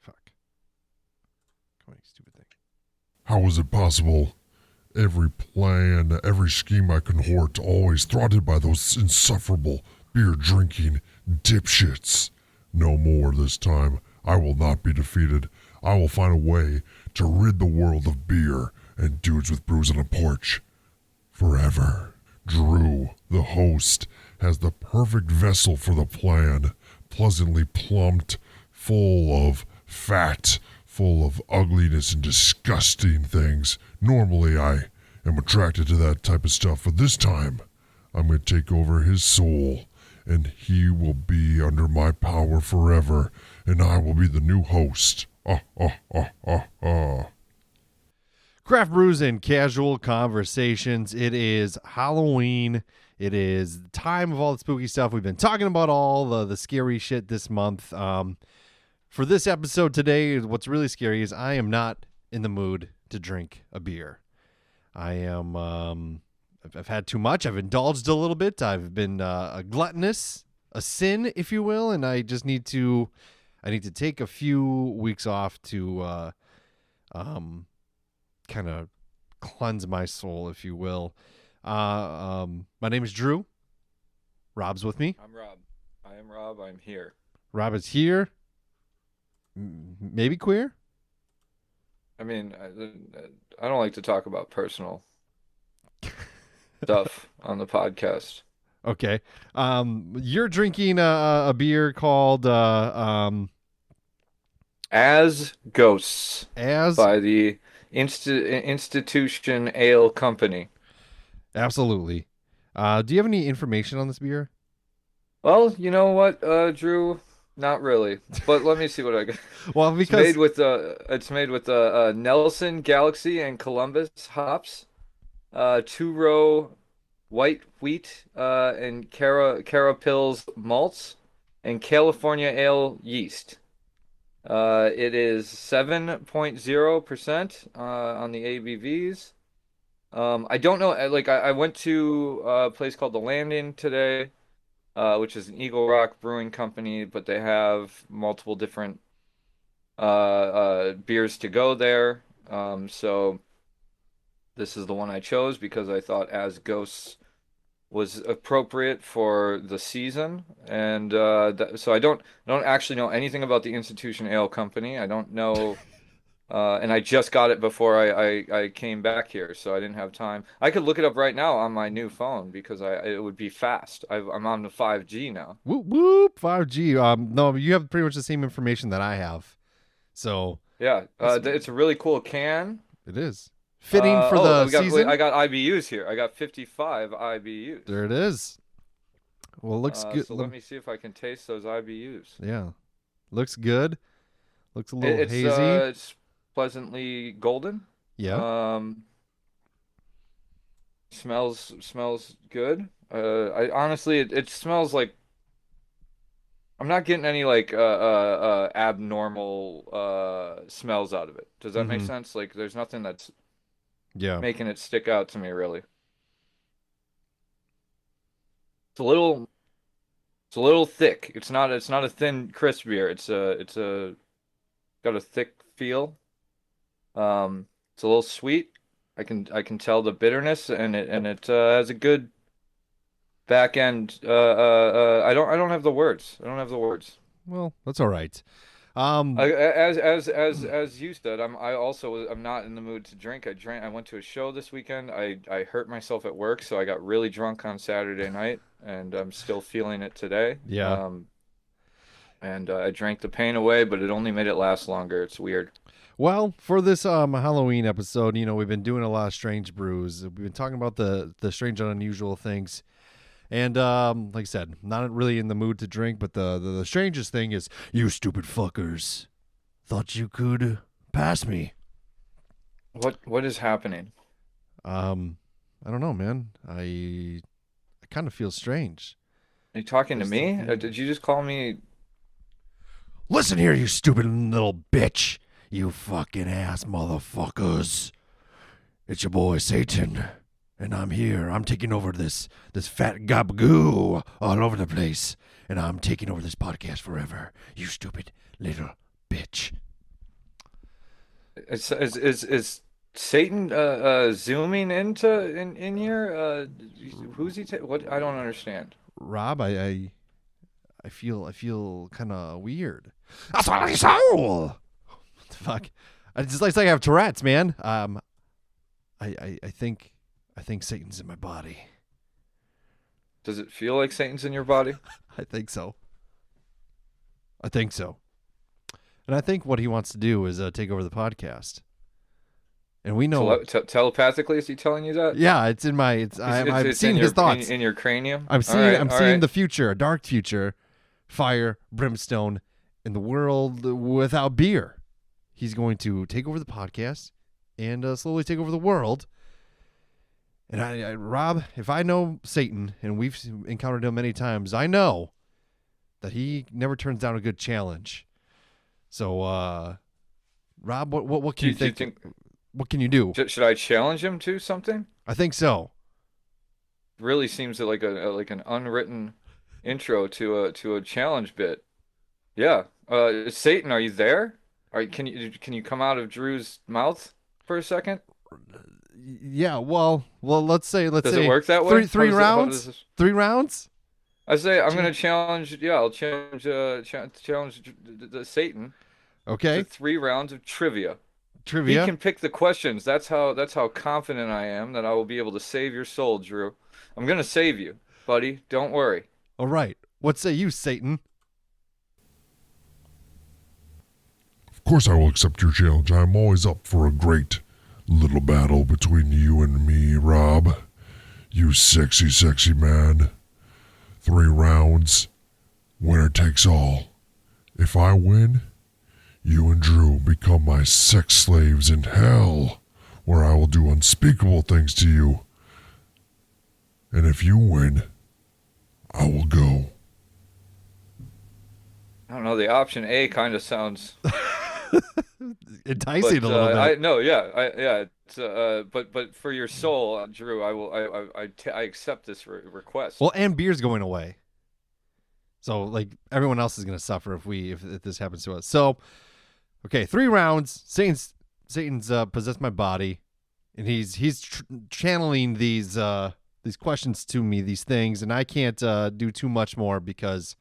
Fuck. Come on, you stupid thing. How was it possible? Every plan, every scheme I cohort, always thwarted by those insufferable beer-drinking dipshits. No more this time. I will not be defeated. I will find a way to rid the world of beer and dudes with brews on a porch. Forever. Drew, the host, has the perfect vessel for the plan. Pleasantly plumped, full of fat, full of ugliness and disgusting things. Normally I am attracted to that type of stuff, but this time I'm going to take over his soul, and he will be under my power forever, and I will be the new host. Craft brews and casual conversations. It is Halloween. It is the time of all the spooky stuff. We've been talking about all the scary shit this month. For this episode today, what's really scary is I am not in the mood to drink a beer. I am, I've had too much. I've indulged a little bit. I've been a gluttonous, a sin, if you will, and I just need to take a few weeks off to kind of cleanse my soul, if you will. My name is Drew. Rob's with me. I'm Rob. I am Rob. I'm here. Rob is here. Maybe queer? I mean, I don't like to talk about personal stuff on the podcast. Okay. You're drinking a beer called As Ghosts As by the Institution Ale Company. Absolutely. Do you have any information on this beer? Well, you know what, Drew? Not really. But let me see what I got. Well, because It's made with Nelson, Galaxy, and Columbus hops, two-row white wheat, and Cara Pils malts, and California Ale yeast. It is 7.0% on the ABVs. I don't know. I went to a place called The Landing today, which is an Eagle Rock Brewing Company, but they have multiple different beers to go there. So this is the one I chose because I thought As Ghosts was appropriate for the season, and so I don't actually know anything about the Institution Ale Company. I don't know. And I just got it before I came back here, so I didn't have time. I could look it up right now on my new phone because it would be fast. I'm on the 5G now. Whoop whoop 5G. No, you have pretty much the same information that I have. So Yeah, it's a really cool can. it is fitting for the season. I got IBUs here. I got 55 IBUs. There it is. Well, it looks good. So let me see if I can taste those IBUs. Yeah, looks good. Looks a little It's hazy. It's pleasantly golden. Yeah. Smells good. I honestly, it smells like I'm not getting any like abnormal smells out of it. Does that make sense? Like there's nothing that's making it stick out to me really. It's a little thick. It's not a thin crisp beer. It's got a thick feel. It's a little sweet. I can tell the bitterness, and it has a good back end. I don't have the words. I don't have the words. Well, that's all right. As you said, I'm not in the mood to drink. I went to a show this weekend. I hurt myself at work, so I got really drunk on Saturday night, and I'm still feeling it today. Yeah. And I drank the pain away, but it only made it last longer. It's weird. Well, for this Halloween episode, we've been doing a lot of strange brews. We've been talking about the strange and unusual things. And like I said, not really in the mood to drink, but the strangest thing is, you stupid fuckers thought you could pass me. What is happening? I don't know, man. I kind of feel strange. Are you talking to me? Did you just call me? Listen here, you stupid little bitch. You fucking ass motherfuckers. It's your boy Satan. And I'm here. I'm taking over this fat gabagoo all over the place. And I'm taking over this podcast forever. You stupid little bitch. Is Satan zooming in here? Who's he what? I don't understand. Rob, I feel kind of weird. That's what I saw. What the fuck? It's just like I have Tourette's, man. I think Satan's in my body. Does it feel like Satan's in your body? I think so. I think so. And I think what he wants to do is take over the podcast. And we know, Telepathically, is he telling you that? yeah, it's in my. I'm It's seeing in his thoughts. in your cranium. I'm seeing. All right, I'm all seeing right. the future, a dark future, fire, brimstone, in the world without beer. He's going to take over the podcast and slowly take over the world. And Rob, if I know Satan, and we've encountered him many times, I know that he never turns down a good challenge. So, Rob, what can you Do you think? What can you do? should I challenge him to something? I think so. Really seems like like an unwritten intro to a challenge bit. Yeah. Satan, are you there? Can you come out of Drew's mouth for a second? Yeah. Well. Let's say. Does it work that way? Three How does rounds. this? 3 rounds. I say I'm gonna challenge. Yeah, I'll challenge the Satan Okay. to 3 rounds of trivia. He Trivia. can pick the questions. That's how confident I am that I will be able to save your soul, Drew. I'm gonna save you, buddy. Don't worry. All right. What say you, Satan? Of course, I will accept your challenge. I am always up for a great little battle between you and me, Rob. You sexy, sexy man. 3 rounds. Winner takes all. If I win, you and Drew become my sex slaves in hell, where I will do unspeakable things to you. And if you win, I will go. I don't know. The option A kind of sounds, Enticing but a little bit. I no, yeah, yeah. It's, but for your soul, Drew, I accept this request. Well, and beer's going away. So like everyone else is going to suffer if this happens to us. So, okay, 3 rounds. Satan's possessed my body, and he's channeling these questions to me, these things, and I can't do too much more because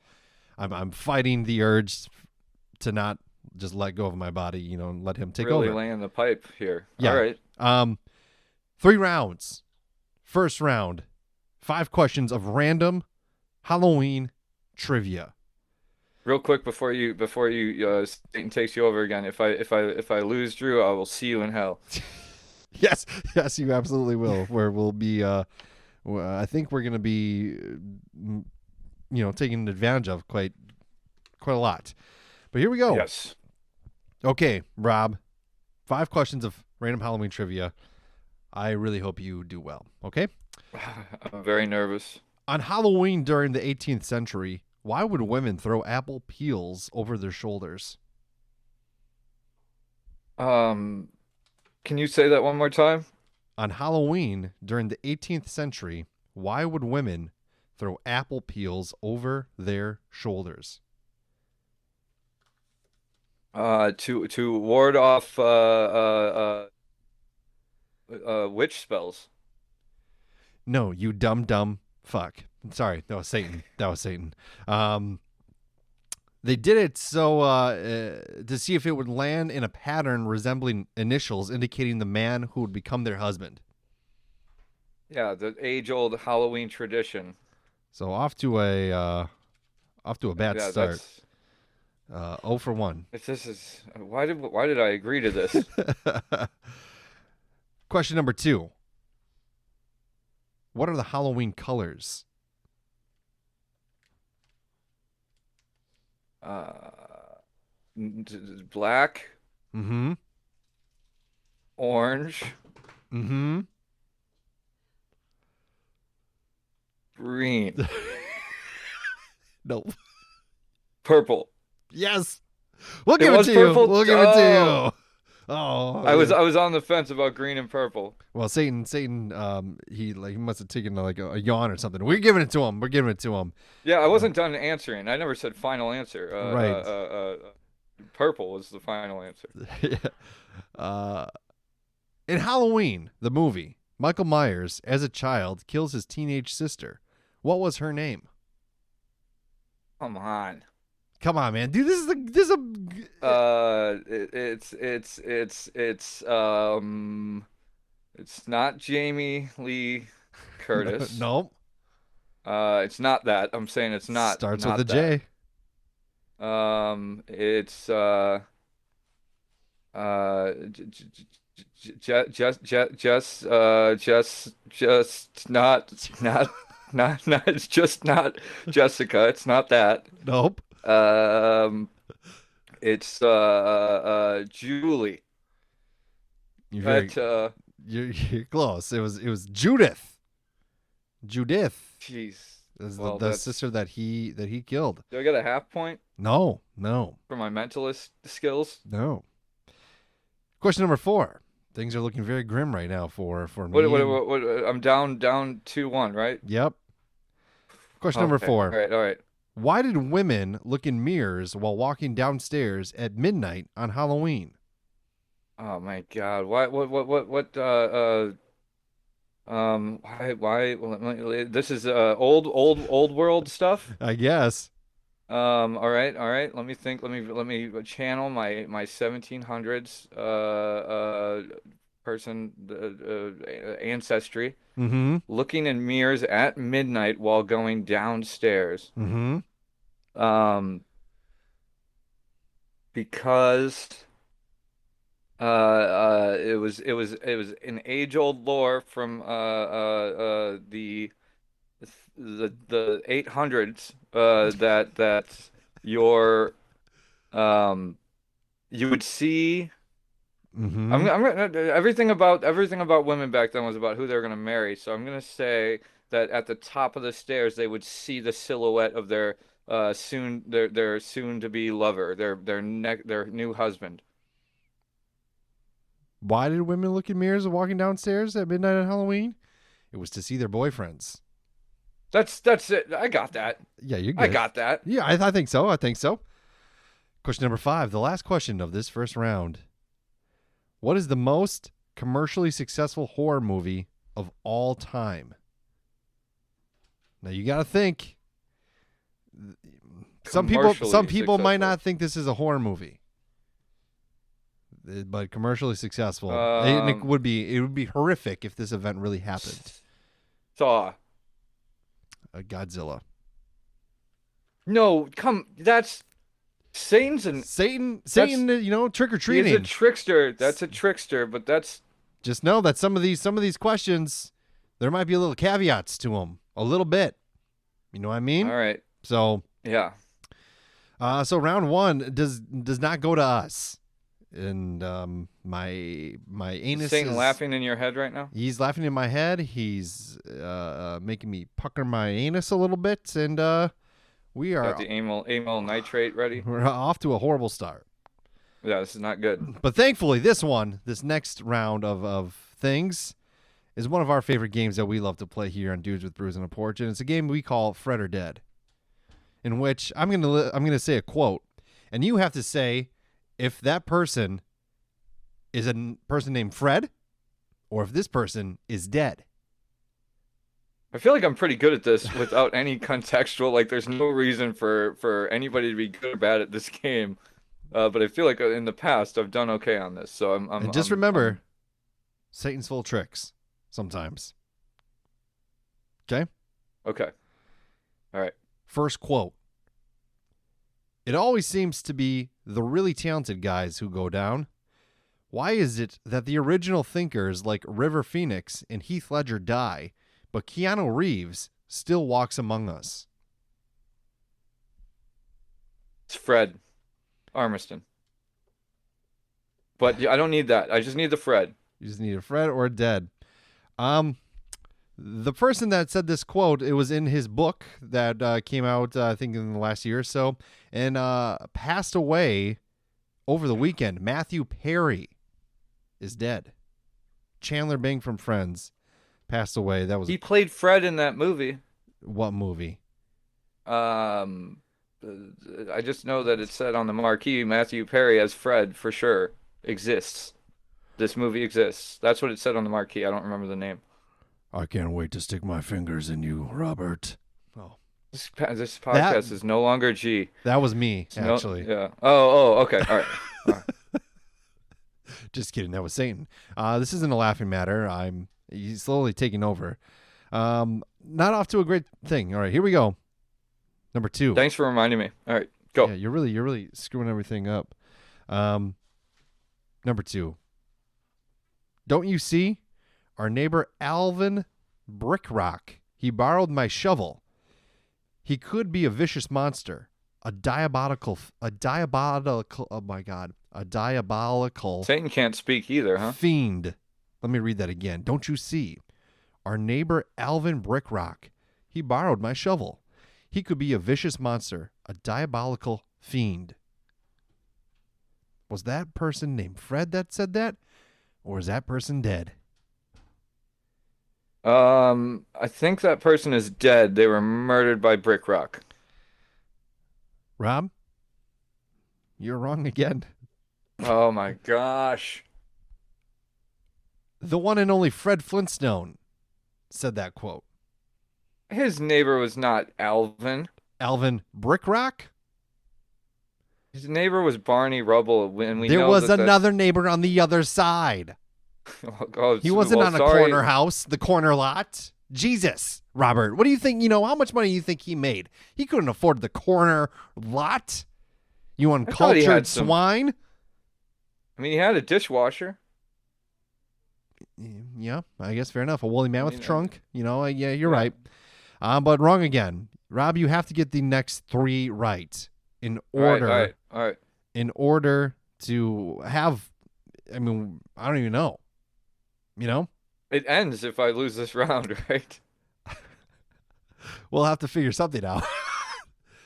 I'm fighting the urge to not just let go of my body, and let him take Really over. laying the pipe here. Yeah. All right. 3 rounds. First round, 5 questions of random Halloween trivia. Real quick before you Satan takes you over again. If I lose, Drew, I will see you in hell. Yes, you absolutely will. Where we'll be, I think we're going to be, taken advantage of quite a lot. But here we go. Yes. Okay, Rob, 5 questions of random Halloween trivia. I really hope you do well. Okay. I'm very nervous. On Halloween during the 18th century, why would women throw apple peels over their shoulders? Can you say that one more time? On Halloween during the 18th century, why would women throw apple peels over their shoulders? To ward off witch spells. No, you dumb fuck. Sorry, that was Satan. They did it so to see if it would land in a pattern resembling initials indicating the man who would become their husband. Yeah, the age-old Halloween tradition. So off to a bad Yeah, start. that's 0 for 1. if this is why did I agree to this? Question number 2. What are the Halloween colors? Black, Mm-hmm. orange, Mm-hmm. green, Nope. purple. Yes. We'll It give it was to purple? you. We'll give it to Oh. you. Oh. I was on the fence about green and purple. Well, Satan, he must have taken like a yawn or something. We're giving it to him. Yeah, I wasn't done answering. I never said final answer. Right. Purple was the final answer. Yeah. Uh, in Halloween, the movie, Michael Myers, as a child, kills his teenage sister. What was her name? Come on. Come on, man, dude. This is a. It's not Jamie Lee Curtis. Nope. It's not that. I'm saying it's Starts with not a that. J. It's just not it's just not Jessica. It's not that. Nope. Um, it's Julie. You're very. But You're close. It was Judith. Judith jeez. is Well, the that's sister that he killed. do I get a half point No. for my mentalist skills? No. Question number 4. Things are looking very grim right now for me. What I'm down 2-1, right? Yep. Question number Okay. 4. All right. Why did women look in mirrors while walking downstairs at midnight on Halloween? Oh my God. Why this is old world stuff? I guess. All right. Let me think. Let me channel my 1700s person ancestry. Mm-hmm. Looking in mirrors at midnight while going downstairs. Mm-hmm. Because it was an age-old lore from the 800s that your you would see. Mm-hmm. Everything about women back then was about who they were gonna marry. So I'm gonna say that at the top of the stairs they would see the silhouette of their soon to be lover, their new husband. Why did women look in mirrors while walking downstairs at midnight on Halloween? It was to see their boyfriends. That's it. I got that. Yeah, you're good. I got that. Yeah, I think so. I think so. Question number 5, the last question of this first round. What is the most commercially successful horror movie of all time? Now you got to think. Some people might not think this is a horror movie, but commercially successful. And it would be horrific if this event really happened. Saw. Godzilla. No, that's Satan's an Satan, trick or he's treating. a trickster. That's a trickster, but that's Just know that some of these questions, there might be a little caveats to them, a little bit. You know what I mean? all right. So, Yeah. so round 1 does not go to us, and my anus Satan is laughing in your head right now? He's laughing in my head. He's making me pucker my anus a little bit, and we are Got the amyl nitrate ready? we're off to a horrible start. Yeah, this is not good. But thankfully, this next round of things is one of our favorite games that we love to play here on Dudes with Brews on a Porch, and it's a game we call Fred or Dead, in which I'm gonna say a quote, and you have to say if that person is a person named Fred, or if this person is dead. I feel like I'm pretty good at this without any contextual. Like, there's no reason for anybody to be good or bad at this game. But I feel like in the past I've done okay on this. So And just remember, Satan's full of tricks sometimes. Okay? Okay. All right. First quote. It always seems to be the really talented guys who go down. Why is it that the original thinkers like River Phoenix and Heath Ledger die, but Keanu Reeves still walks among us? It's Fred Armiston. But I don't need that. I just need the Fred. You just need a Fred or a Dead. The person that said this quote, it was in his book that came out, I think, in the last year or so, and passed away over the weekend. Matthew Perry is dead. Chandler Bing from Friends passed away. That was He played Fred in that movie. what movie? I just know that it said on the marquee Matthew Perry as Fred for sure exists. This movie exists. That's what it said on the marquee. I don't remember the name. I can't wait to stick my fingers in you, Robert. Oh, This that podcast is no longer G. that was me, It's no, actually. yeah. Oh, okay. All right. All right. Just kidding. That was Satan. This isn't a laughing matter. He's slowly taking over. Not off to a great thing. All right, here we go. Number 2. Thanks for reminding me. All right, go. Yeah, you're really screwing everything up. Number 2. Don't you see? Our neighbor Alvin Brickrock. He borrowed my shovel. He could be a vicious monster, a diabolical. Oh my God, a diabolical Satan can't speak either, huh? fiend. Let me read that again. Don't you see? Our neighbor Alvin Brickrock. He borrowed my shovel. He could be a vicious monster, a diabolical fiend. Was that person named Fred that said that? Or is that person dead? I think that person is dead. They were murdered by Brick Rock. Rob? You're wrong again. Oh my gosh. The one and only Fred Flintstone said that quote. His neighbor was not Alvin. Alvin Brickrock? His neighbor was Barney Rubble, and we There know was that another neighbor on the other side. Oh, He wasn't well, on a sorry. corner house, the corner lot. Jesus, Robert, what do you think? How much money do you think he made? He couldn't afford the corner lot. You thought he uncultured had some- swine? I mean, he had a dishwasher. Yeah, I guess fair enough. A woolly mammoth mean, trunk. Yeah, you're yeah. right. But wrong again. Rob, you have to get the next 3 right in order. All right. In order to have, I don't even know. It ends if I lose this round, right? We'll have to figure something out.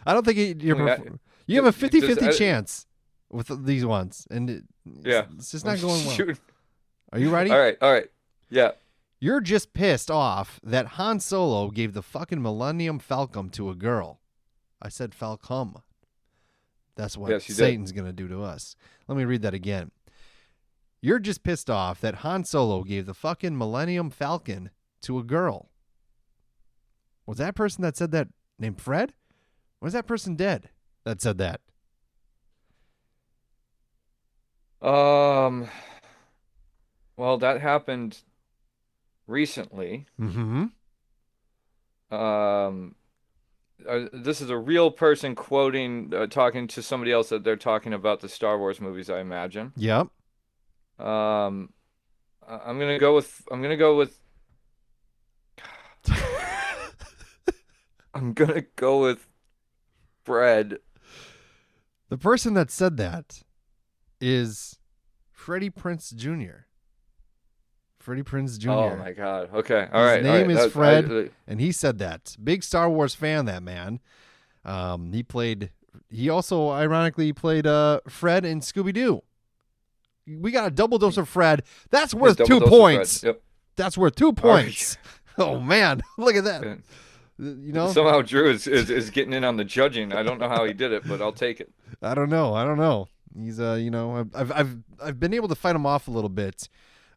I don't think Yeah. you have a 50-50 Does- chance with these ones, and Yeah. it's just not going well. Shoot. Are you ready? All right. Yeah. You're just pissed off that Han Solo gave the fucking Millennium Falcon to a girl. I said Falcom. That's what Yes, you did. Satan's going to do to us. Let me read that again. You're just pissed off that Han Solo gave the fucking Millennium Falcon to a girl. Was that person that said that named Fred? Or was that person dead that said that? Well, that happened recently. Mm-hmm. This is a real person quoting, talking to somebody else that they're talking about the Star Wars movies, I imagine. Yep. I'm gonna go with I'm gonna go with Fred. The person that said that is Freddie Prinze Jr. Freddie Prinze Jr. Oh my God. Okay. All His right. name all is right. Fred, and he said that. Big Star Wars fan, that man. He also ironically played Fred in Scooby-Doo. We got a double dose of Fred. That's worth double 2 dose of points. Fred. Yep. That's worth 2 points. Oh man, look at that. Yeah. Somehow Drew is getting in on the judging. I don't know how he did it, but I'll take it. I don't know. He's I've been able to fight him off a little bit.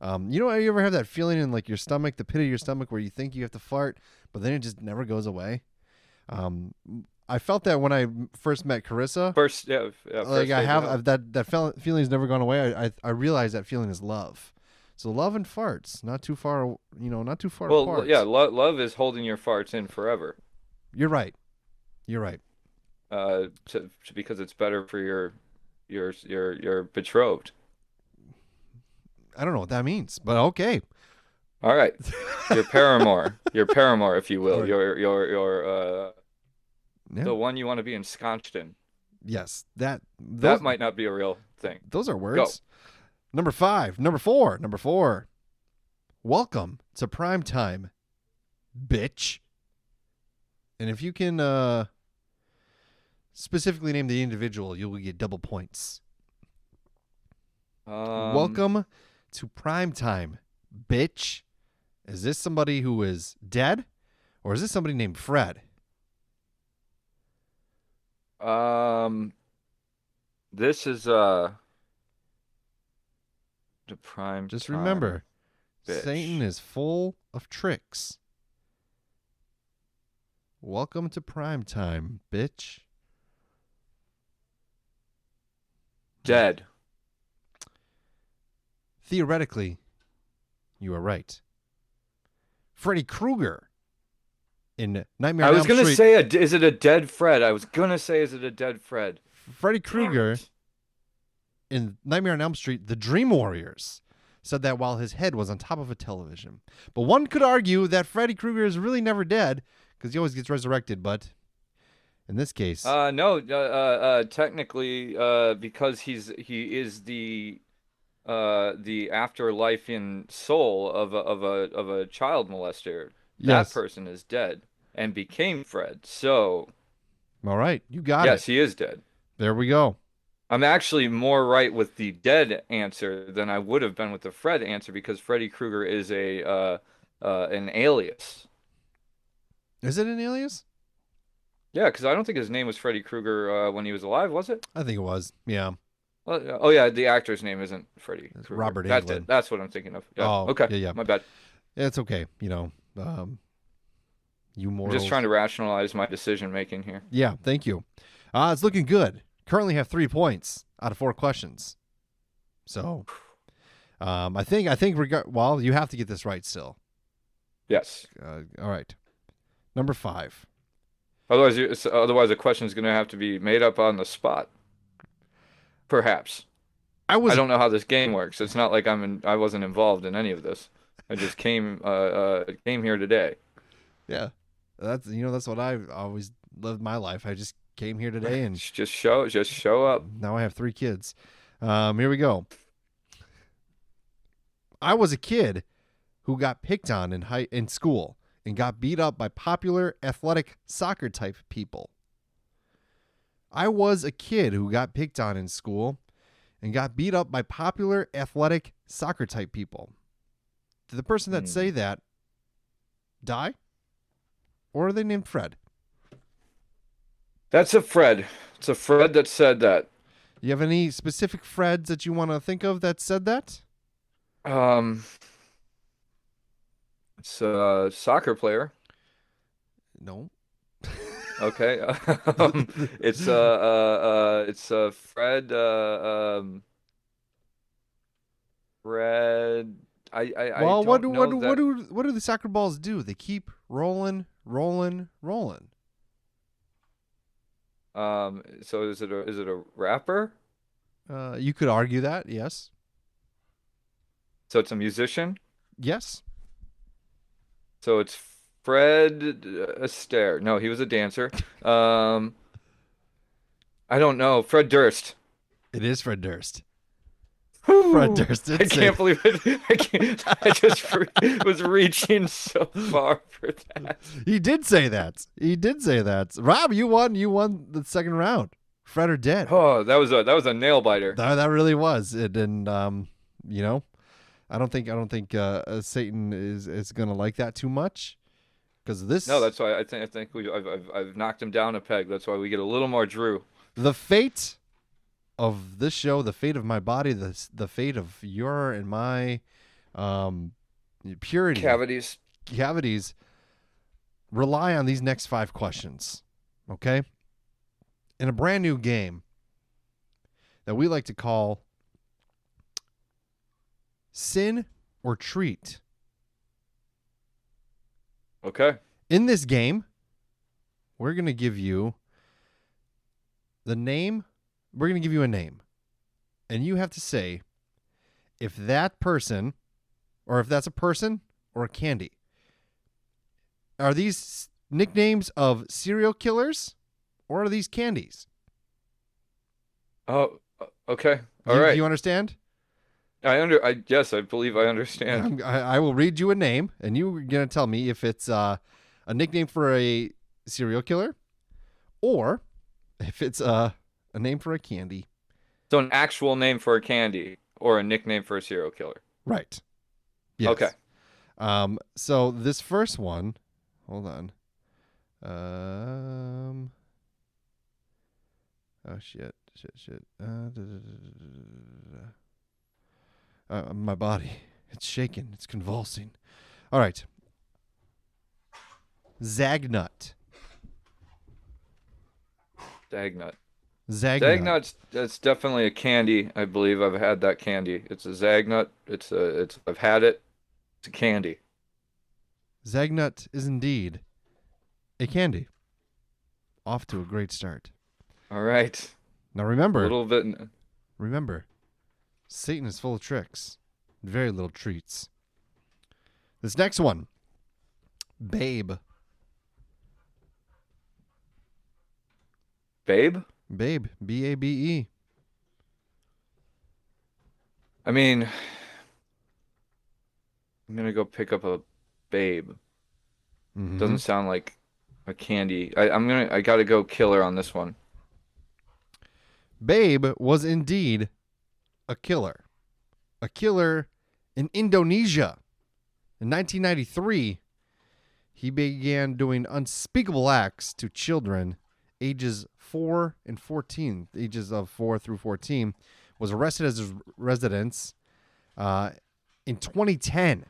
You ever have that feeling in like your stomach, the pit of your stomach, where you think you have to fart, but then it just never goes away? I felt that when I first met Carissa. First, yeah. Like first I date, have yeah. that feeling's never gone away. I realize that feeling is love. So love and farts, not too far, not too far Well, apart. yeah. Love is holding your farts in forever. You're right. Because it's better for your betrothed. I don't know what that means, but okay. All right, your paramour, if you will, All right. your Yeah. the one you want to be ensconced in. Yes, That those might not be a real thing. those are words. Number 4. Welcome to prime time, bitch. And if you can specifically name the individual, you will get double points. Welcome to prime time, bitch. Is this somebody who is dead, or is this somebody named Fred? This is to prime Just time, remember, bitch. Satan is full of tricks. Welcome to prime time, bitch. Dead. Theoretically, you are right. Freddy Krueger in Nightmare I on was Elm gonna Street. say, is it a dead Fred? I was gonna say, is it a dead Fred? Freddy Damn Krueger it. in Nightmare on Elm Street, the Dream Warriors said that while his head was on top of a television. But one could argue that Freddy Krueger is really never dead because he always gets resurrected. But in this case, No, technically, because he is the afterlife in soul of a child molester. That yes. person is dead and became Fred. So, All right, you got yes, it. he is dead. There we go. I'm actually more right with the dead answer than I would have been with the Fred answer because Freddy Krueger is an alias. Is it an alias? Yeah, because I don't think his name was Freddy Krueger when he was alive, was it? I think it was. Yeah. Oh yeah, the actor's name isn't Freddy It's Krueger. Robert That's Englund. it. That's what I'm thinking of. Yeah. Oh, Okay. yeah. My bad. It's okay. You know, you I'm mortals. just trying to rationalize my decision making here. Yeah, thank you. It's looking good. Currently have 3 points out of 4 questions. So, I think well, you have to get this right still. Yes. All right. Number 5. Otherwise, the question is going to have to be made up on the spot. Perhaps. I don't know how this game works. It's not like I wasn't involved in any of this. I just came here today. Yeah. That's what I've always lived my life. I just came here today and Just show up. now I have 3 kids. Here we go. I was a kid who got picked on in school and got beat up by popular athletic soccer type people. I was a kid who got picked on in school and got beat up by popular athletic soccer type people. Did the person that say that die? Or are they named Fred? That's a Fred. It's a Fred that said that. You have any specific Freds that you want to think of that said that? It's a soccer player. No. Okay. It's Fred. Fred. I Well, don't know that. what do the soccer balls do? They keep rolling, rolling, rolling. So is it a rapper? You could argue that, yes. So it's a musician. Yes. So it's Fred Astaire. No, he was a dancer. I don't know. Fred Durst. It is Fred Durst. Whew. Fred Durst did I say can't believe it. I can't. I just was reaching so far for that. He did say that. He did say that. Rob, you won. You won the second round. Fred or dead. Oh, that was a nail biter. That really was. And I don't think Satan is gonna like that too much because this. No, that's why I think I've knocked him down a peg. That's why we get a little more Drew. The fate of this show, the fate of my body, the fate of your and my purity cavities rely on these next 5 questions. Okay? In a brand new game that we like to call Sin or Treat. Okay. In this game, we're going to give you the name. We're going to give you a name. And you have to say if that person, or if that's a person or a candy. Are these nicknames of serial killers or are these candies? Oh, okay. All right. Do you understand? Yes, I believe I understand. I will read you a name, and you're going to tell me if it's a nickname for a serial killer or if it's a name for a candy. So an actual name for a candy or a nickname for a serial killer. Right. Yes. Okay. So this first one, hold on. Oh shit. My body. It's shaking. It's convulsing. All right. Zagnut. Dagnut. Zagnut. Zagnut's that's definitely a candy. I believe I've had that candy. It's a Zagnut. I've had it. It's a candy. Zagnut is indeed a candy. Off to a great start. All right. Now A remember, little bit. Satan is full of tricks, and very little treats. This next one, Babe. Babe? Babe, B-A-B-E. I mean, I'm gonna go pick up a Babe. Mhm. Doesn't sound like a candy. I gotta go killer on this one. Babe was indeed a killer. A killer in Indonesia. In 1993, he began doing unspeakable acts to children ages 4 and 14, ages of 4 through 14, was arrested at his residence in 2010.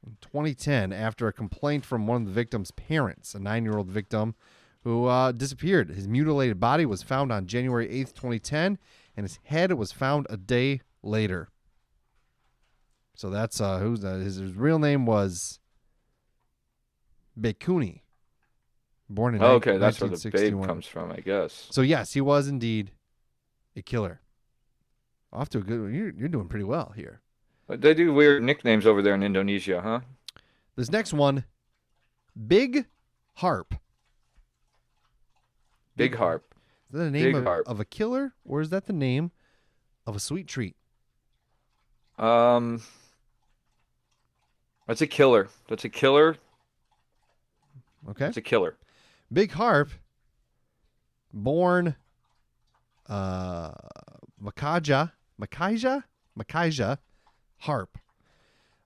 In 2010, after a complaint from one of the victim's parents, a 9-year-old victim who disappeared. His mutilated body was found on January 8th, 2010, and his head was found a day later. So that's his real name was Bekuni, born in Okay, that's where the Babe 1961. comes from, I guess. So yes, he was indeed a killer. Off to a good. You're doing pretty well here. But they do weird nicknames over there in Indonesia, huh? This next one, Big Harp. Big Harp. Is that the name Big Harp. of a killer, or is that the name of a sweet treat? That's a killer. That's a killer. Okay. That's a killer. Big Harp, born Makaja Harp,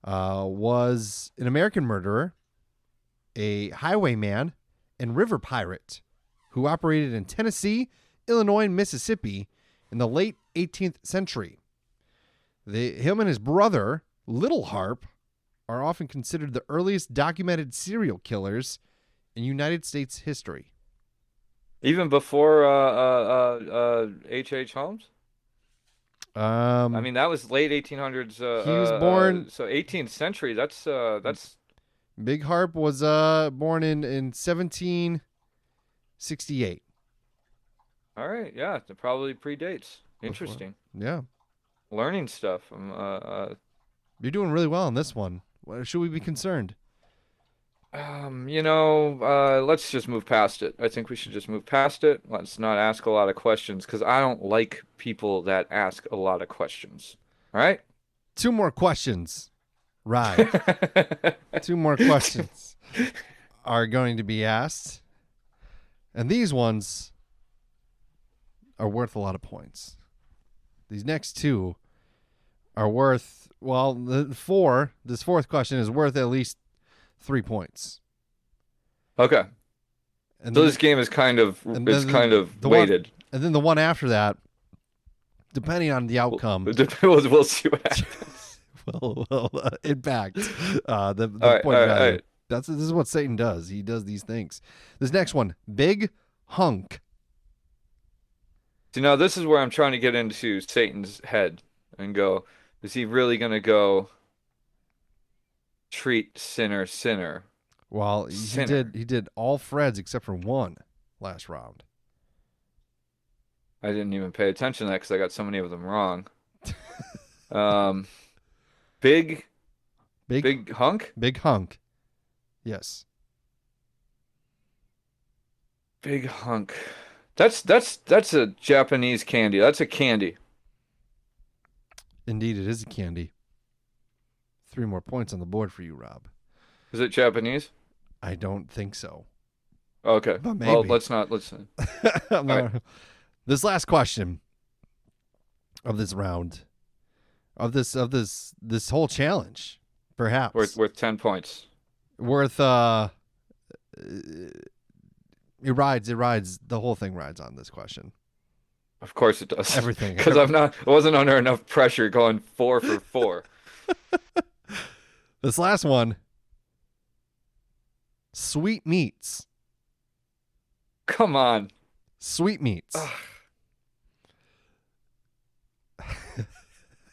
was an American murderer, a highwayman, and river pirate who operated in Tennessee, Illinois, and Mississippi in the late 18th century. Him and his brother, Little Harp, are often considered the earliest documented serial killers in United States history. Even before H.H. Holmes? I mean, that was late 1800s. He was born. So 18th century. That's Big Harp was born in 1768. all right. Yeah, it probably predates. Interesting. Yeah, Learning stuff. you're doing really well on this one. Should we be concerned? Let's just move past it. I think we should just move past it. Let's not ask a lot of questions because I don't like people that ask a lot of questions. All right? 2 more questions. Right. 2 more questions are going to be asked. And these ones are worth a lot of points. These next 2 are worth, this fourth question is worth at least 3 points. Okay. And So then, this game is kind of and it's then kind of the one- weighted. and then the one after that, depending on the outcome, We'll see what happens. will impact the All right, point all right, value. all right. This is what Satan does. He does these things. This next one, Big Hunk. So now this is where I'm trying to get into Satan's head and go, is he really gonna go treat sinner? Well, Sinner. he did all Freds except for one last round. I didn't even pay attention to that because I got so many of them wrong. Big hunk? Big Hunk. Yes. Big hunk. That's a Japanese candy. That's a candy. Indeed, it is a candy. 3 more points on the board for you, Rob. Is it Japanese? I don't think so. Okay. But Well, maybe. let's not. Let's. This last question of this round, of this whole challenge, perhaps Worth 10 points. worth it rides the whole thing rides on this question. Of course it does. Everything. Because I wasn't under enough pressure going 4 for 4. This last one, sweetmeats. Come on. Sweetmeats.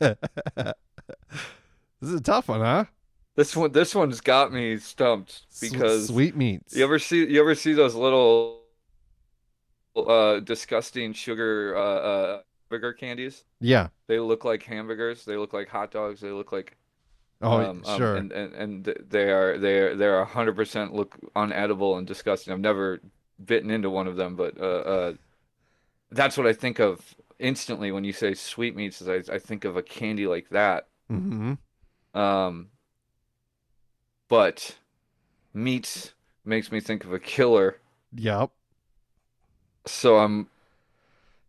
Ugh. This is a tough one, huh? This one's got me stumped because Sweetmeats. you ever see those little disgusting sugar hamburger candies? Yeah. They look like hamburgers. They look like hot dogs. They look like Sure. and they're 100% look unedible and disgusting. I've never bitten into one of them, but that's what I think of instantly when you say sweetmeats. Is I think of a candy like that. Mm-hmm. But meat makes me think of a killer. Yep. So I'm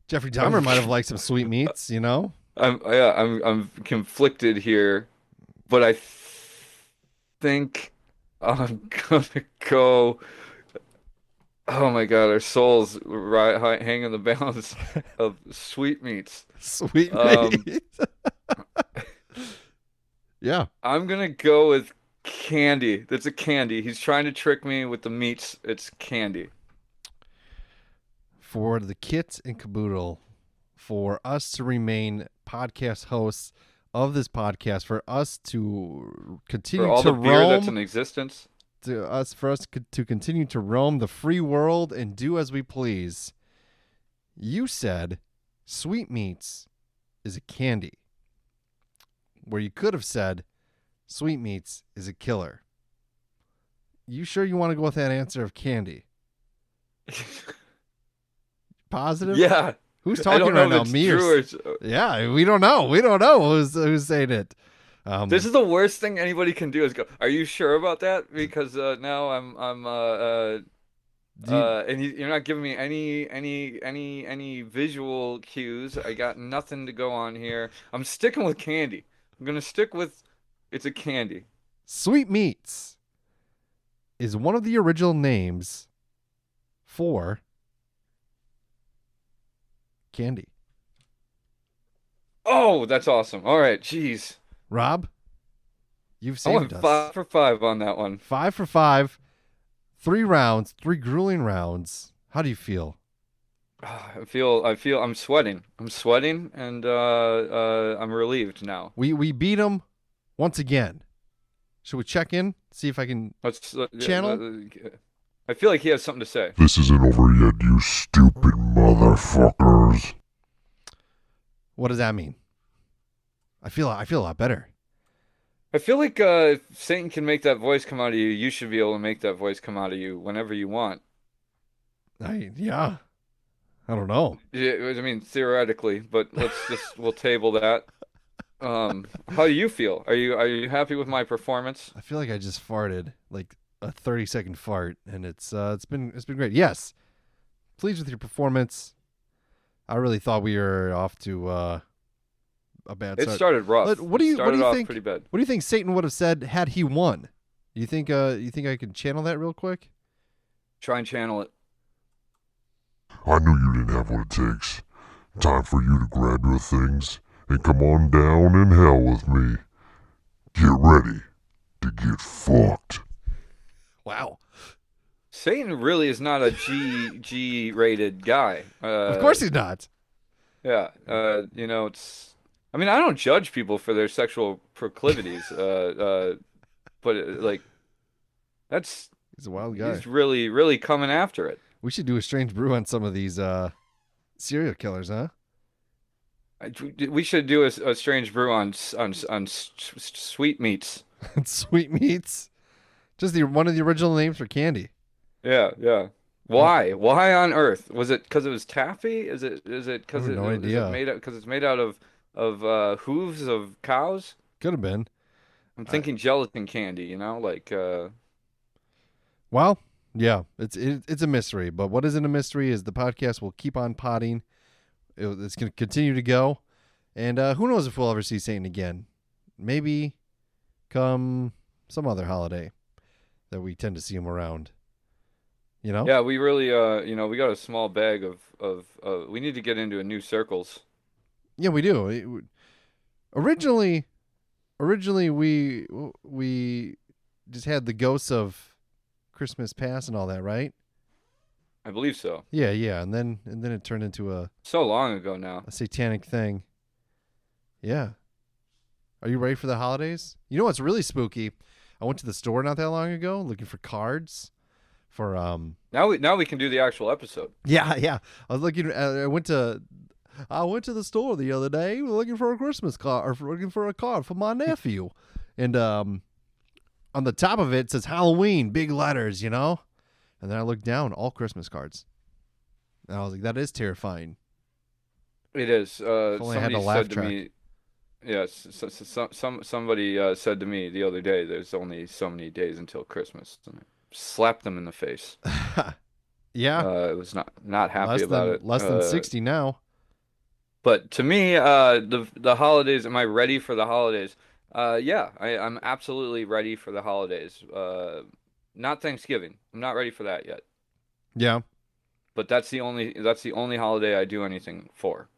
Jeffrey Dahmer might have liked some sweetmeats, you know? I'm conflicted here, but I think I'm gonna go. Oh my God, our souls hang in the balance of sweetmeats. Sweetmeats. Yeah. I'm gonna go with candy. That's a candy. He's trying to trick me with the meats. It's candy. For the kit and caboodle, for us to remain podcast hosts of this podcast, for us to continue For all to the beer that's roam, in existence. for us to continue to roam the free world and do as we please. You said sweetmeats is a candy, where you could have said sweetmeats is a killer. You sure you want to go with that answer of candy? Positive? Yeah. Who's I talking don't know right now? if it's Me or true or yeah? We don't know. We don't know who's saying it. this is the worst thing anybody can do is go, "Are you sure about that?" Because now and you're not giving me any visual cues. I got nothing to go on here. I'm sticking with candy. I'm gonna stick with it's a candy. Sweetmeats is one of the original names for candy. Oh, that's awesome. All right, jeez. Rob, you've I went saved us. 5 for 5 on that one. 5 for 5. 3 rounds, 3 grueling rounds. How do you feel? I feel I'm sweating. I'm sweating and I'm relieved now. We beat him once again. Should we check in? See if I can Let's channel? I feel like he has something to say. This isn't over yet, you stupid motherfuckers. What does that mean? I feel a lot better. I feel like if Satan can make that voice come out of you, you should be able to make that voice come out of you whenever you want. Yeah. I don't know. Yeah, I mean, theoretically, but we'll table that. How do you feel? Are you happy with my performance? I feel like I just farted, like a 30-second fart, and it's been great. Yes. Pleased with your performance. I really thought we were off to a bad It start. started rough. What do you think? Pretty bad. What do you think Satan would have said had he won? You think I could channel that real quick? Try and channel it. I knew you didn't have what it takes. Time for you to grab your things and come on down in hell with me. Get ready to get fucked. Wow. Satan really is not a G rated guy. Of course he's not. Yeah. It's. I mean, I don't judge people for their sexual proclivities. But like, that's. He's a wild guy. He's really, really coming after it. We should do a strange brew on some of these serial killers, huh? We should do a strange brew on sweetmeats. Sweetmeats. Just one of the original names for candy. Yeah, yeah. Why? Why on earth? Was it because it was taffy? Is it because no idea. Because it's made out of hooves of cows? Could have been. I'm thinking gelatin candy, like Well, yeah, it's a mystery. But what isn't a mystery is the podcast will keep on potting. It's going to continue to go. And who knows if we'll ever see Satan again. Maybe come some other holiday that we tend to see him around. You know? Yeah, we really we got a small bag of we need to get into a new circles. Yeah, we do. Originally, we just had the ghosts of Christmas past and all that, right? I believe so. Yeah, yeah, and then it turned into So long ago now. a satanic thing. Yeah. Are you ready for the holidays? You know what's really spooky? I went to the store not that long ago looking for cards for Now we can do the actual episode. yeah, yeah. I was looking I went to the store the other day looking for a Christmas card or looking for a card for my nephew. And on the top of it says Halloween, big letters, you know? And then I looked down, all Christmas cards. And I was like, that is terrifying. It is. only I had Somebody a laugh said to track. me, yes, somebody said to me the other day, there's only so many days until Christmas, and I slapped them in the face. Yeah. I was not happy about it. Less than 60 now. But to me, the holidays. Am I ready for the holidays? Yeah, I'm absolutely ready for the holidays. Not Thanksgiving. I'm not ready for that yet. Yeah. But that's the only holiday I do anything for.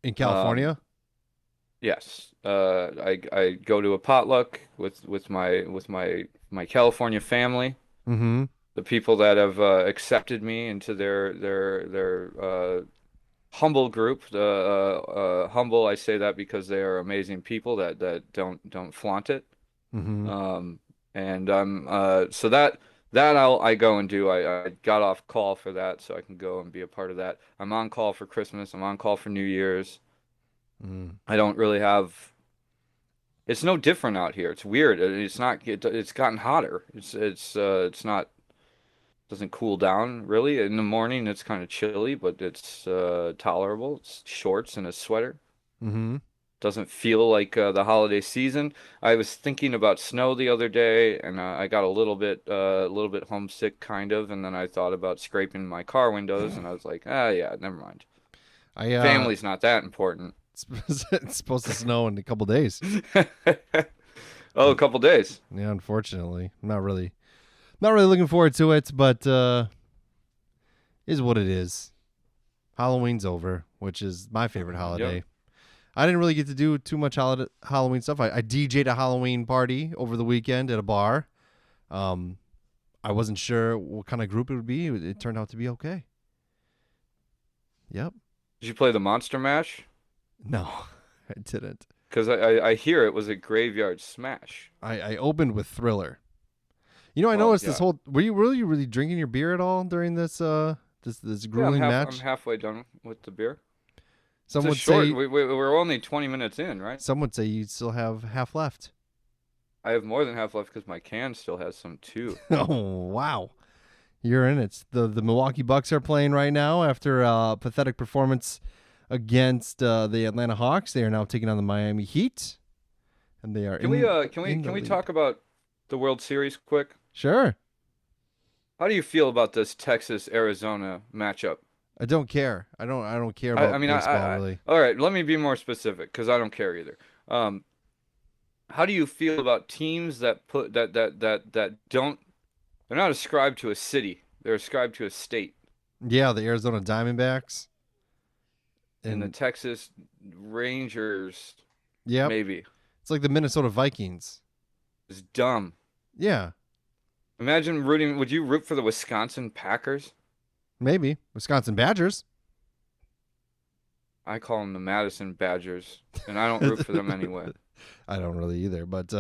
In California? Yes. I go to a potluck with my California family, Mm-hmm. the people that have accepted me into their humble group. Humble, I say that because they are amazing people that don't flaunt it. Mm-hmm. And so that I go and do. I got off call for that, so I can go and be a part of that. I'm on call for Christmas. I'm on call for New Year's. Mm. I don't really have. It's no different out here. It's weird. It's not. It's gotten hotter. It's not. Doesn't cool down really. In the morning, it's kind of chilly, but it's tolerable. It's shorts and a sweater. Mm-hmm. Doesn't feel like the holiday season. I was thinking about snow the other day, and I got a little bit homesick, kind of. And then I thought about scraping my car windows, and I was like, ah, yeah, never mind. Family's not that important. It's supposed to snow in a couple days. Oh, a couple days. Yeah, unfortunately. I'm not really looking forward to it, but is what it is. Halloween's over, which is my favorite holiday. Yep. I didn't really get to do too much Halloween stuff. I DJ'd a Halloween party over the weekend at a bar. I wasn't sure what kind of group it would be. It turned out to be okay. Yep. Did you play the Monster Mash? No, I didn't. Because I hear it was a graveyard smash. I opened with Thriller. You know, I Well, noticed yeah. this whole. Were you really drinking your beer at all during this this Yeah, grueling match? I'm halfway done with the beer. Some It's would a short. say We're only 20 minutes in, right? some would say you still have half left. I have more than half left because my can still has some too. Oh wow, you're in it. The Milwaukee Bucks are playing right now after a pathetic performance against the Atlanta Hawks. They are now taking on the Miami Heat, and they are. Can we in can the we lead. talk about the World Series quick? Sure. How do you feel about this Texas Arizona matchup? I don't care. I don't care about I mean, baseball really. all right, let me be more specific because I don't care either. How do you feel about teams that put that don't they're not ascribed to a city, they're ascribed to a state? Yeah, the Arizona Diamondbacks. And the Texas Rangers, Yep, maybe. it's like the Minnesota Vikings. It's dumb. Yeah, Imagine rooting. Would you root for the Wisconsin Packers? maybe Wisconsin Badgers. I call them the Madison Badgers, and I don't root for them anyway. I don't really either, but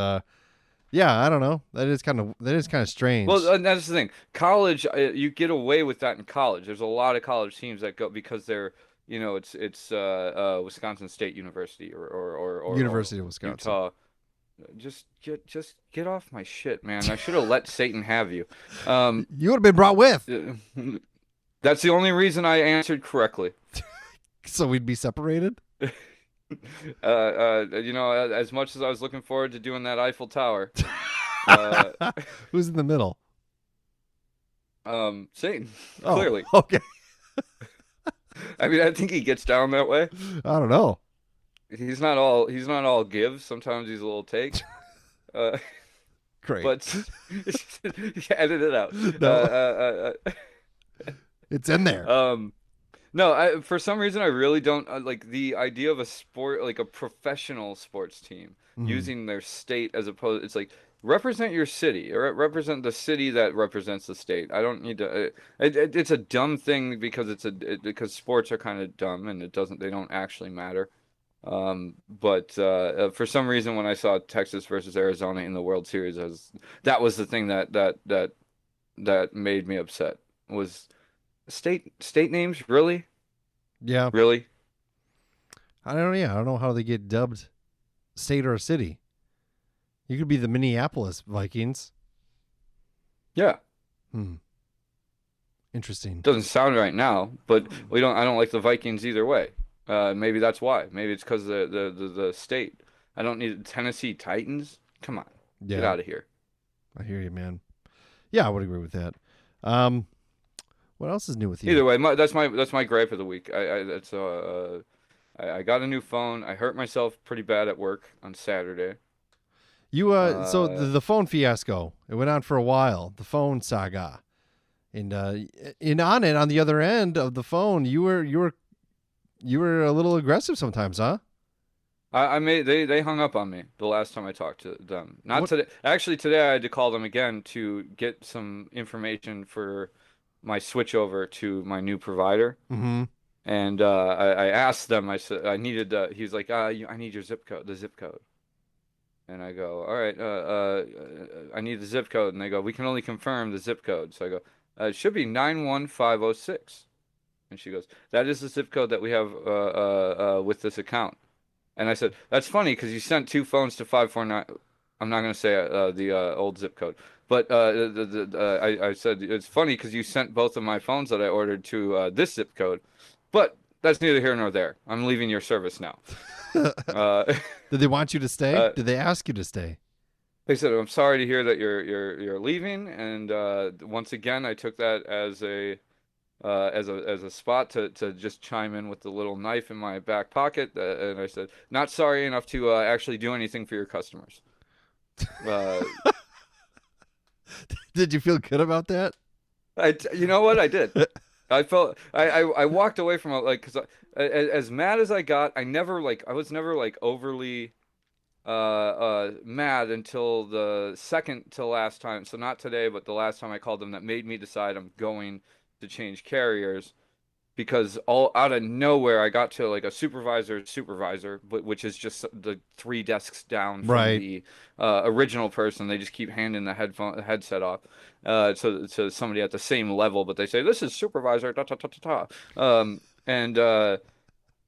yeah, I don't know. That is kind of strange. Well, that's the thing. College, you get away with that in college. There's a lot of college teams that go because they're, it's Wisconsin State University or University of Wisconsin. Utah. Just get off my shit, man. I should have let Satan have you. You would have been brought with, That's the only reason I answered correctly. so we'd be separated. As much as I was looking forward to doing that Eiffel Tower, Who's in the middle? Satan, Oh, clearly. okay. I mean, I think he gets down that way. I don't know. He's not all give. Sometimes he's a little take. Uh, Great. But edit it out. No. It's in there. No, for some reason I really don't like the idea of a sport, like a professional sports team Mhm. using their state as opposed. It's like represent your city or represent the city that represents the state. I don't need to. It's a dumb thing because because sports are kind of dumb and they don't actually matter. But for some reason, when I saw Texas versus Arizona in the World Series, that was the thing that made me upset was state names, really? Yeah. Really? I don't know. Yeah. I don't know how they get dubbed state or city. You could be the Minneapolis Vikings. Yeah. Interesting. Doesn't sound right now, but I don't like the Vikings either way. Maybe that's why. Maybe it's because the state. I don't need Tennessee Titans. Come on. Get Yeah. out of here. I hear you, man. Yeah, I would agree with that. What else is new with you? Either way, that's my gripe of the week. I got a new phone. I hurt myself pretty bad at work on Saturday. You so the phone fiasco, it went on for a while, the phone saga. And on the other end of the phone, you were a little aggressive sometimes, huh? They hung up on me the last time I talked to them. Not What? today. Actually, today I had to call them again to get some information for my switch over to my new provider. Mm-hmm. And I asked them. I said I needed. He's like, I need your zip code, the zip code. And I go, all right. I need the zip code. And they go, we can only confirm the zip code. So I go, it should be 91506. And she goes, that is the zip code that we have with this account. And I said, that's funny because you sent two phones to 549. I'm not going to say the old zip code, but I said it's funny because you sent both of my phones that I ordered to this zip code, but that's neither here nor there. I'm leaving your service now. Did they want you to stay? Did they ask you to stay? They said, I'm sorry to hear that you're leaving, and once again, I took that as a spot to just chime in with the little knife in my back pocket, and I said, not sorry enough to actually do anything for your customers. Did you feel good about that? You know what? I did. I walked away from it like because as mad as I got, I was never like overly mad until the second to last time. So not today, but the last time I called them, that made me decide I'm going to change carriers because all out of nowhere I got to like a supervisor, which is just the three desks down from Right. the original person. They just keep handing the headset off to somebody at the same level, but they say this is supervisor. Da, da, da, da, da.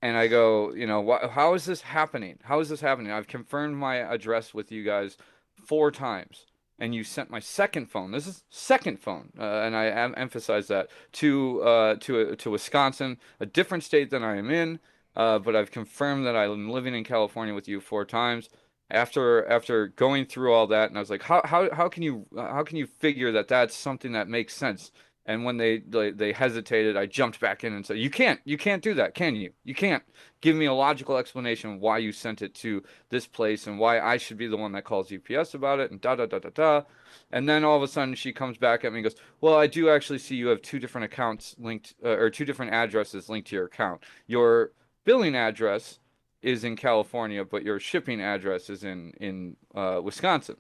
And I go, how is this happening? How is this happening? I've confirmed my address with you guys 4 times, and you sent my second phone. This is second phone, and I emphasize that to Wisconsin, a different state than I am in. But I've confirmed that I'm living in California with you 4 times. After going through all that, and I was like, how can you figure that that's something that makes sense? And when they hesitated, I jumped back in and said, you can't do that, can you? You can't give me a logical explanation why you sent it to this place and why I should be the one that calls UPS about it and da da da da da. And then all of a sudden she comes back at me and goes, well, I do actually see you have two different accounts linked or two different addresses linked to your account. Your billing address is in California, but your shipping address is in Wisconsin.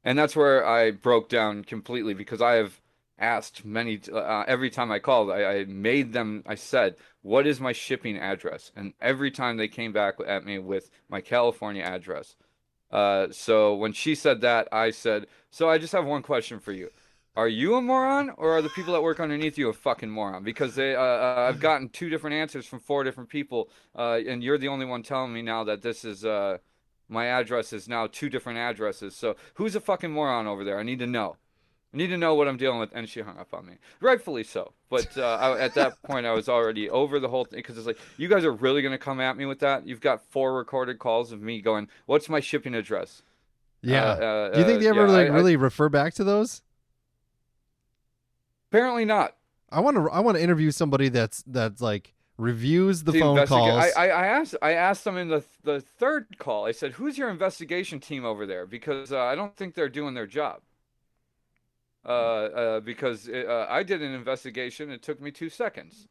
And that's where I broke down completely because I have asked every time I called, I made them, I said, what is my shipping address? And every time they came back at me with my California address. So when she said that, I said, so I just have one question for you. Are you a moron or are the people that work underneath you a fucking moron? Because I've gotten 2 different answers from 4 different people, and you're the only one telling me now that this is, my address is now 2 different addresses. So who's a fucking moron over there? I need to know. I need to know what I'm dealing with. And she hung up on me. Rightfully so. But at that point, I was already over the whole thing because it's like, you guys are really going to come at me with that? You've got 4 recorded calls of me going, what's my shipping address? Yeah. Do you think they ever really refer back to those? Apparently not. I want to interview somebody that's like reviews the To phone investigate. calls. I asked them in the third call. I said, "Who's your investigation team over there?" Because I don't think they're doing their job. Because I did an investigation. It took me 2 seconds.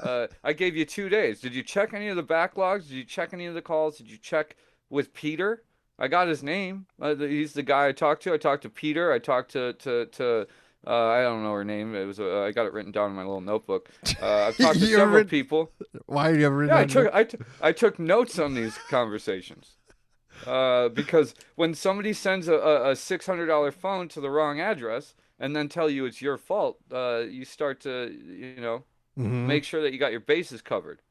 I gave you 2 days. Did you check any of the backlogs? Did you check any of the calls? Did you check with Peter? I got his name. He's the guy I talked to. I talked to Peter. I talked to I don't know her name. It was I got it written down in my little notebook. I've talked to You several writ- people. Why are you ever? Yeah, I took notes on these conversations. Because when somebody sends a $600 phone to the wrong address and then tell you it's your fault, you start to, Mhm. make sure that you got your bases covered.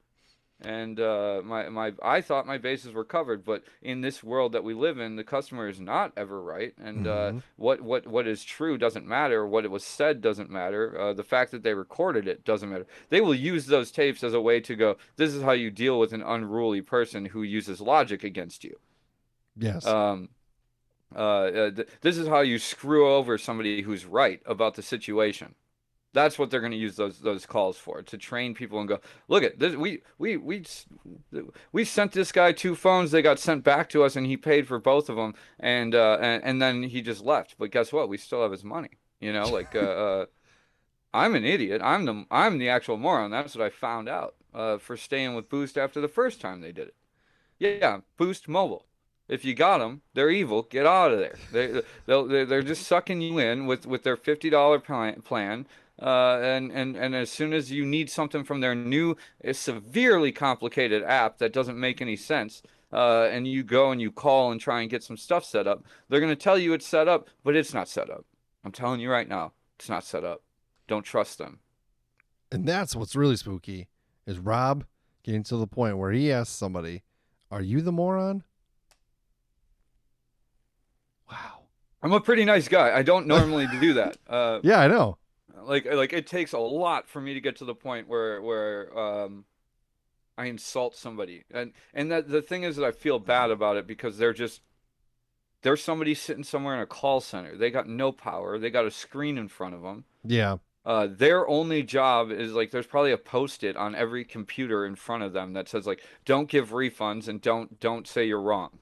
And I thought my bases were covered, but in this world that we live in, the customer is not ever right, and Mhm. what is true doesn't matter. What it was said doesn't matter. The fact that they recorded it doesn't matter. They will use those tapes as a way to go, this is how you deal with an unruly person who uses logic against you. Yes. Um, this is how you screw over somebody who's right about the situation. That's what they're going to use those calls for, to train people and go, look at this. We sent this guy 2 phones. They got sent back to us, and he paid for both of them, and then he just left. But guess what? We still have his money. I'm an idiot. I'm the actual moron. That's what I found out for staying with Boost after the first time they did it. Yeah, Boost Mobile. If you got them, they're evil. Get out of there. They're just sucking you in with their $50 plan. And as soon as you need something from their new, severely complicated app that doesn't make any sense, and you go and you call and try and get some stuff set up, they're going to tell you it's set up, but it's not set up. I'm telling you right now, it's not set up. Don't trust them. And that's what's really spooky is Rob getting to the point where he asks somebody, "Are you the moron?" Wow. I'm a pretty nice guy. I don't normally do that. Yeah, I know. Like it takes a lot for me to get to the point where I insult somebody. And that the thing is that I feel bad about it because there's somebody sitting somewhere in a call center. They got no power. They got a screen in front of them. Yeah. Their only job is like there's probably a post-it on every computer in front of them that says like don't give refunds and don't say you're wrong.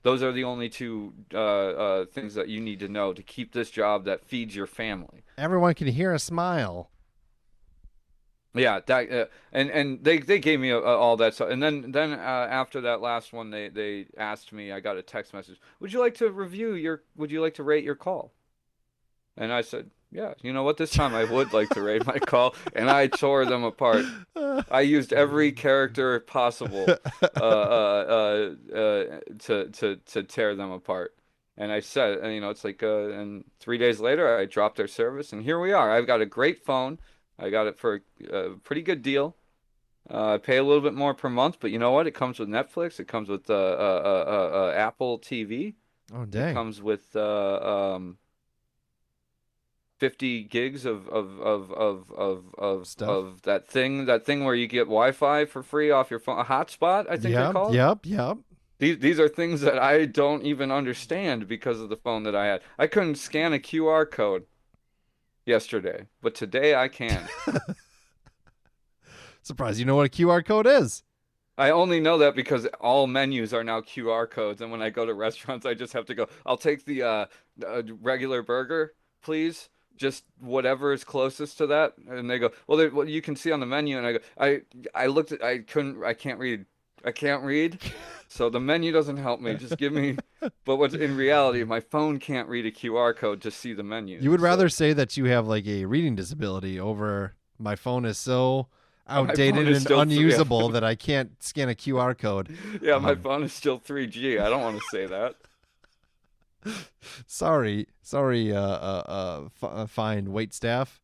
Those are the only two things that you need to know to keep this job that feeds your family. Everyone can hear a smile. Yeah, that and they gave me all that stuff, and then after that last one, they asked me. I got a text message. Would you like to Would you like to rate your call? And I said, yeah. You know what? This time I would like to rate my call, and I tore them apart. I used every character possible to tear them apart. And I said, and, it's like, and 3 days later, I dropped their service, and here we are. I've got a great phone. I got it for a pretty good deal. I pay a little bit more per month, but you know what? It comes with Netflix. It comes with Apple TV. Oh, It dang. comes with 50 gigs Stuff. of that thing where you get Wi-Fi for free off your phone, a hotspot, I think they call it. Yep. These are things that I don't even understand because of the phone that I had. I couldn't scan a QR code yesterday, but today I can. Surprised you know what a QR code is. I only know that because all menus are now QR codes, and when I go to restaurants, I just have to go, I'll take the regular burger, please. Just whatever is closest to that. And they go, well, you can see on the menu. And I go, I looked at, I can't read. I can't read. So the menu doesn't help me. Just give me, but what's in reality, my phone can't read a QR code to see the menu. You would So rather say that you have like a reading disability over my phone is so outdated phone is and still unusable that I can't scan a QR code. Yeah, my phone is still 3G. I don't want to say that. Sorry, fine wait staff.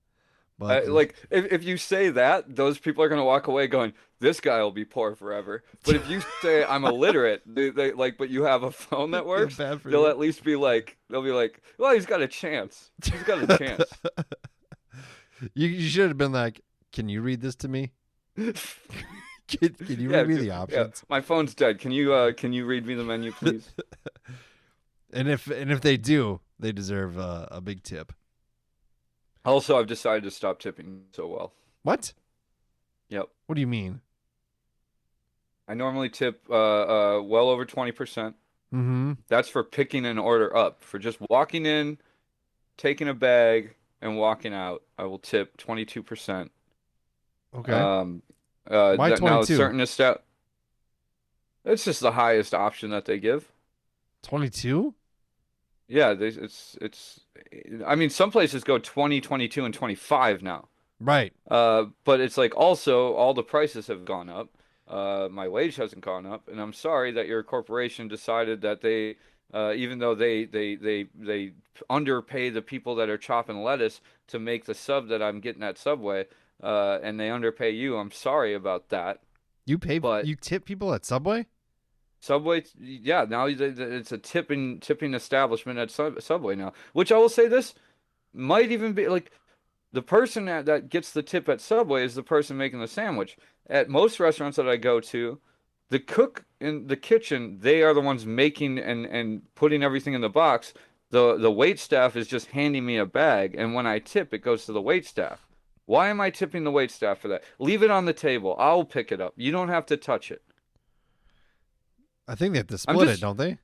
But Like if you say that, those people are gonna walk away going, "This guy will be poor forever." But if you say I'm illiterate, they like, but you have a phone that works, bad for they'll you. at least be like, "Well, he's got a chance. He's got a chance." you should have been like, "Can you read this to me? Can you read me the options?" My phone's dead. Can you read me the menu, please? And if they do, they deserve a big tip. Also, I've decided to stop tipping so well. What? Yep. What do you mean? I normally tip well over 20%. Mm-hmm. That's for picking an order up. For just walking in, taking a bag, and walking out, I will tip 22%. Okay. Um, Why that now 22? certain estab it's just the highest option that they give. 22? Yeah, it's. I mean, some places go 20, 22, and 25 now. Right. But it's like also all the prices have gone up. My wage hasn't gone up, and I'm sorry that your corporation decided that even though they underpay the people that are chopping lettuce to make the sub that I'm getting at Subway, and they underpay you. I'm sorry about that, but You tip people at Subway? Subway, yeah, now it's a tipping establishment at Subway now. Which I will say this might even be like. The person that gets the tip at Subway is the person making the sandwich. At most restaurants that I go to, the cook in the kitchen, they are the ones making and putting everything in the box. The wait staff is just handing me a bag, and when I tip, it goes to the wait staff. Why am I tipping the wait staff for that? Leave it on the table. I'll pick it up. You don't have to touch it. I think they have to I'm split it, just don't they?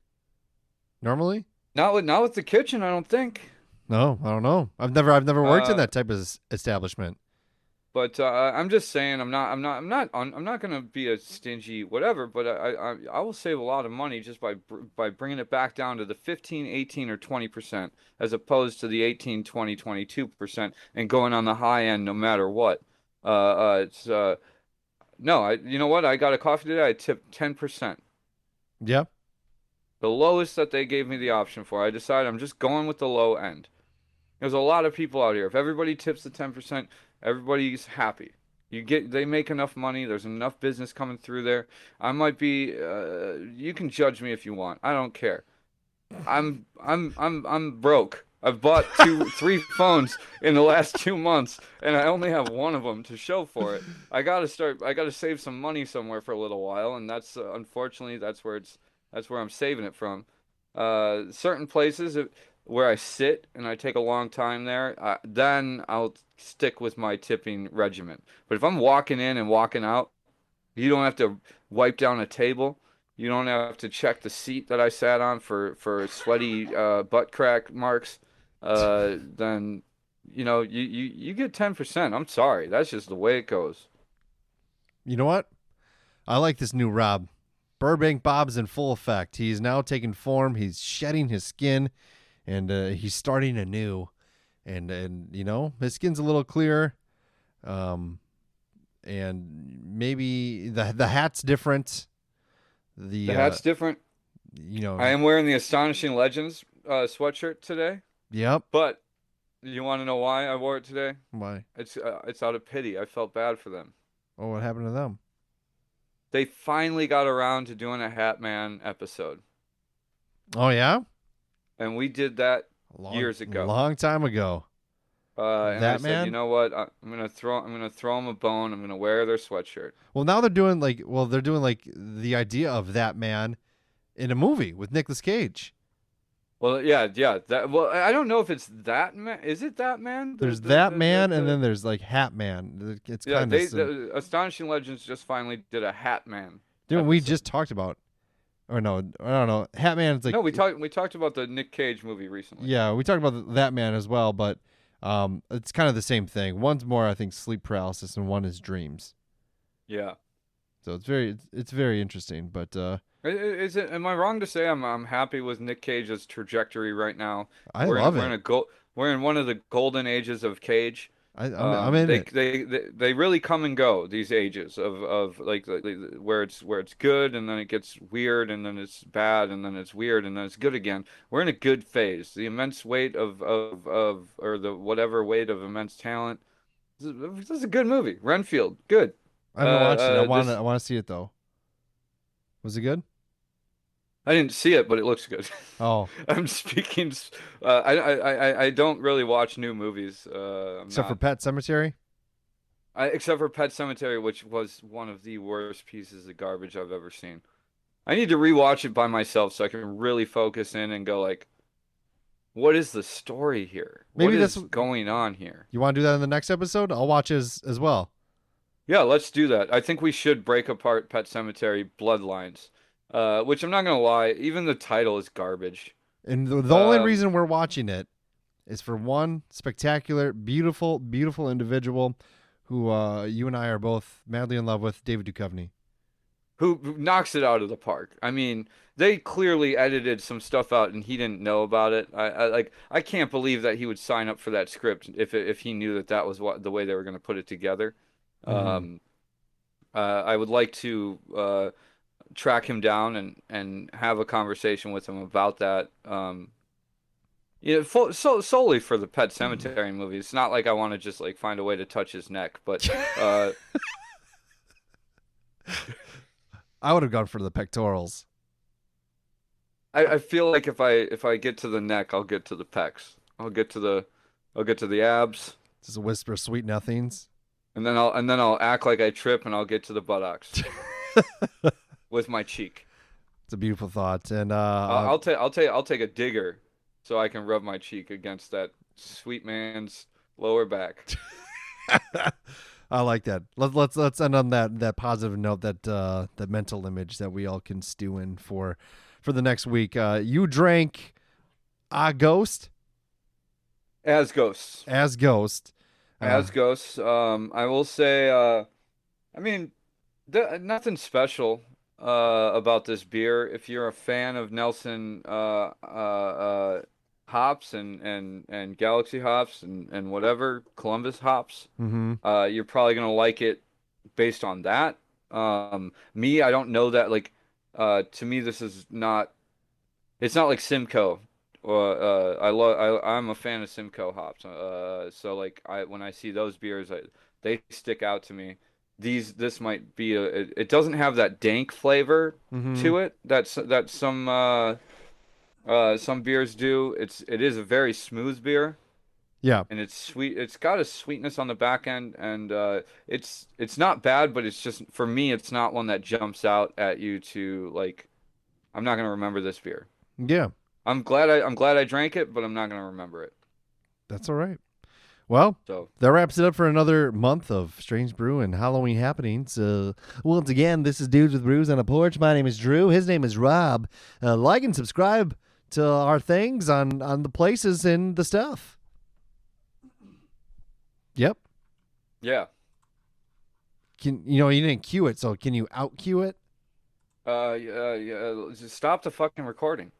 Normally? not with the kitchen, I don't think. No, I don't know. I've never worked in Uh, that type of establishment. But I'm just saying, I'm not gonna be a stingy whatever. But I will save a lot of money just by bringing it back down to the 15, 18, or 20%, as opposed to the 18, 20, 22%, and going on the high end no matter what. It's no, you know what? I got a coffee today. I tipped 10%, Yeah. the lowest that they gave me the option for. I decided I'm just going with the low end. There's a lot of people out here. If everybody tips the 10%, everybody's happy. They make enough money. There's enough business coming through there. I might be, you can judge me if you want. I don't care. I'm broke. I've bought three phones in the last 2 months, and I only have one of them to show for it. I gotta save some money somewhere for a little while, and that's unfortunately that's where I'm saving it from. Certain places where I sit and I take a long time there, then I'll stick with my tipping regimen. But if I'm walking in and walking out, you don't have to wipe down a table. You don't have to check the seat that I sat on for sweaty butt crack marks. Then you get 10%. I'm sorry. That's just the way it goes. You know what? I like this new Rob. Burbank Bob's in full effect. He's now taking form. He's shedding his skin, and he's starting anew. And his skin's a little clearer. And maybe the hat's different. The hat's different. I am wearing the Astonishing Legends sweatshirt today, Yep. but you want to know why I wore it today? Why? It's out of pity. I felt bad for them. Oh, what happened to them? They finally got around to doing a Hat Man episode, Oh yeah, and we did that long, years ago. long time ago. And That I said, man? you know what? I'm gonna throw them a bone. I'm gonna wear their sweatshirt. Well, now they're doing like the idea of that man in a movie with Nicolas Cage. Well, yeah. Well, I don't know if it's that man. Is it that man? There's that man, and then there's like Hat Man. It's yeah. kind The Astonishing Legends just finally did a Hat Man we episode. just talked about, or no, I don't know. Hat Man's like No, we talked about the Nick Cage movie recently. yeah, we talked about that man as well, but it's kind of the same thing. One's more, I think, sleep paralysis, and one is dreams. Yeah. So it's very interesting, but Is it? Am I wrong to say I'm happy with Nick Cage's trajectory right now? I love we're in it. we're in one of the golden ages of Cage. I'm in it. They really come and go, these ages of like where it's good and then it gets weird and then it's bad and then it's weird and then it's good again. We're in a good phase. The immense weight of or the whatever weight of immense talent. This is a good movie. Renfield, good. I haven't watched it. This I want to see it though. Was it good? I didn't see it, but it looks good. Oh, I'm speaking. I don't really watch new movies. except for Pet Cemetery. Except for Pet Cemetery, which was one of the worst pieces of garbage I've ever seen. I need to rewatch it by myself so I can really focus in and go like, what is the story here? Maybe What is that's going on here? You want to do that in the next episode? I'll watch as well. Yeah, let's do that. I think we should break apart Pet Cemetery Bloodlines, which I'm not gonna lie, even the title is garbage. And the only Um, reason we're watching it is for one spectacular, beautiful, beautiful individual who you and I are both madly in love with, David Duchovny. who knocks it out of the park. I mean, they clearly edited some stuff out and he didn't know about it. I can't believe that he would sign up for that script if he knew that that was what the way they were going to put it together. Mm-hmm. Um, I would like to track him down and have a conversation with him about that. Solely for the Pet Cemetery movie. It's not like I want to just like find a way to touch his neck, but uh, I would have gone for the pectorals. I feel like if I get to the neck, I'll get to the pecs. I'll get to the abs, Just a whisper of sweet nothings. and then I'll act like I trip, and I'll get to the buttocks with my cheek. It's a beautiful thought. And I'll take a digger so I can rub my cheek against that sweet man's lower back. I like that. Let's end on that positive note, that mental image that we all can stew in for the next week. You drank a ghost As ghosts. as ghost. As ghosts. I will say, I mean, nothing special about this beer. If you're a fan of Nelson hops and Galaxy hops and whatever Columbus hops, Mm-hmm. you're probably gonna like it based on that. Me, I don't know that. Like, to me, this is not. It's not like Simcoe. I'm a fan of Simcoe hops. So like when I see those beers, they stick out to me. This might be it doesn't have that dank flavor Mm-hmm. to it that some beers do. It is a very smooth beer Yeah. and it's sweet. It's got a sweetness on the back end and it's not bad, but it's just for me it's not one that jumps out at you to like I'm not gonna remember this beer. Yeah. I'm glad I drank it, but I'm not gonna remember it. That's all right. Well, So that wraps it up for another month of Strange Brew and Halloween happenings. Once again, this is Dudes with Brews on a Porch. My name is Drew. His name is Rob. Like and subscribe to our things on the places and the stuff. Yep. yeah, You didn't cue it, so can you out cue it? yeah, just stop the fucking recording.